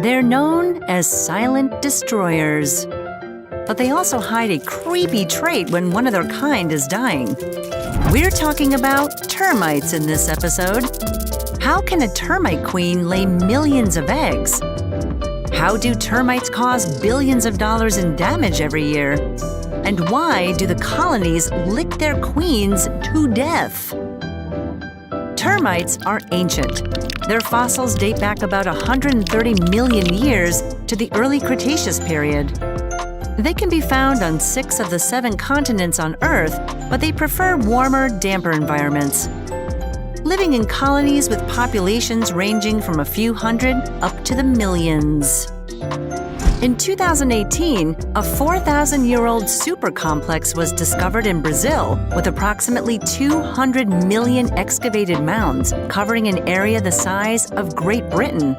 They're known as silent destroyers. But they also hide a creepy trait when one of their kind is dying. We're talking about termites in this episode. How can a termite queen lay millions of eggs? How do termites cause billions of dollars in damage every year? And why do the colonies lick their queens to death? Termites are ancient. Their fossils date back about 130 million years to the early Cretaceous period. They can be found on 6 of the 7 continents on Earth, but they prefer warmer, damper environments. Living in colonies with populations ranging from a few hundred up to the millions. In 2018, a 4,000-year-old supercomplex was discovered in Brazil with approximately 200 million excavated mounds covering an area the size of Great Britain.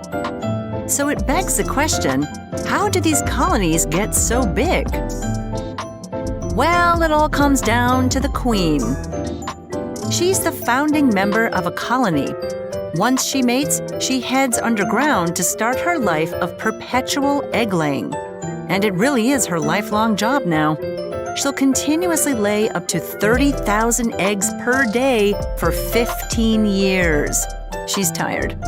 So it begs the question, how do these colonies get so big? Well, it all comes down to the queen. She's the founding member of a colony. Once she mates, she heads underground to start her life of perpetual egg-laying. And it really is her lifelong job now. She'll continuously lay up to 30,000 eggs per day for 15 years. She's tired.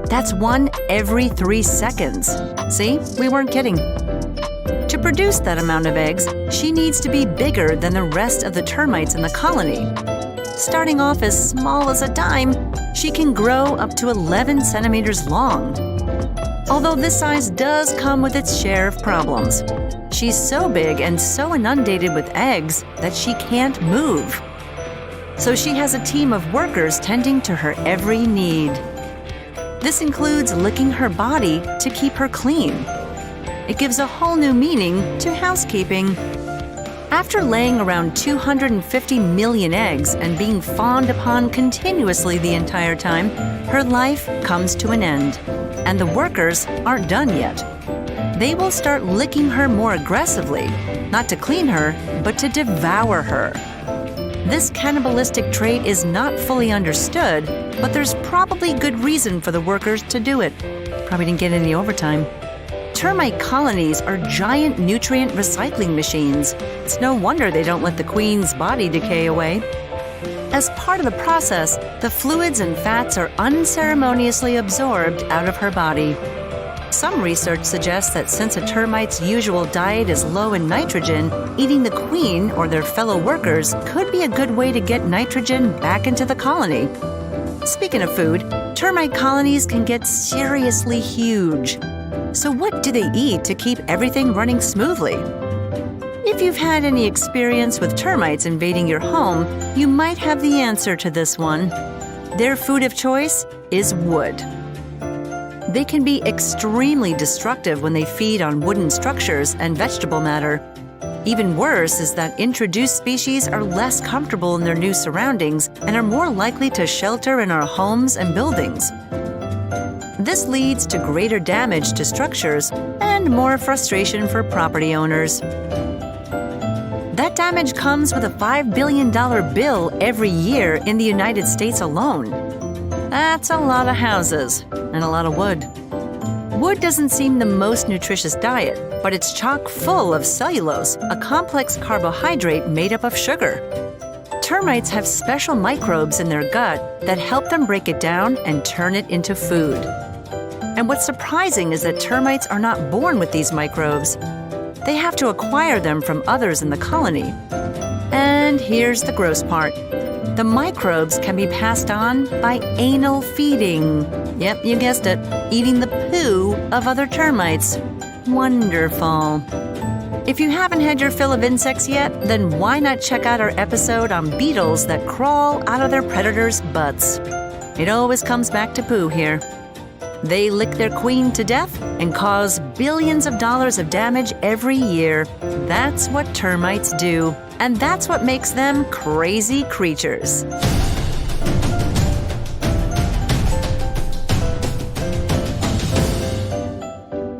That's one every 3 seconds. See, we weren't kidding. To produce that amount of eggs, she needs to be bigger than the rest of the termites in the colony. Starting off as small as a dime, she can grow up to 11 centimeters long. Although this size does come with its share of problems. She's so big and so inundated with eggs that she can't move. So she has a team of workers tending to her every need. This includes licking her body to keep her clean. It gives a whole new meaning to housekeeping. After laying around 250 million eggs and being fawned upon continuously the entire time, her life comes to an end. And the workers aren't done yet. They will start licking her more aggressively, not to clean her, but to devour her. This cannibalistic trait is not fully understood, but there's probably good reason for the workers to do it. Probably didn't get any overtime. Termite colonies are giant nutrient recycling machines. It's no wonder they don't let the queen's body decay away. As part of the process, the fluids and fats are unceremoniously absorbed out of her body. Some research suggests that since a termite's usual diet is low in nitrogen, eating the queen or their fellow workers could be a good way to get nitrogen back into the colony. Speaking of food, termite colonies can get seriously huge. So what do they eat to keep everything running smoothly? If you've had any experience with termites invading your home, you might have the answer to this one. Their food of choice is wood. They can be extremely destructive when they feed on wooden structures and vegetable matter. Even worse is that introduced species are less comfortable in their new surroundings and are more likely to shelter in our homes and buildings. This leads to greater damage to structures and more frustration for property owners. That damage comes with a $5 billion bill every year in the United States alone. That's a lot of houses and a lot of wood. Wood doesn't seem the most nutritious diet, but it's chock full of cellulose, a complex carbohydrate made up of sugar. Termites have special microbes in their gut that help them break it down and turn it into food. And what's surprising is that termites are not born with these microbes. They have to acquire them from others in the colony. And here's the gross part. The microbes can be passed on by anal feeding. Yep, you guessed it, eating the poo of other termites. Wonderful. If you haven't had your fill of insects yet, then why not check out our episode on beetles that crawl out of their predators' butts? It always comes back to poo here. They lick their queen to death and cause billions of dollars of damage every year. That's what termites do. And that's what makes them crazy creatures.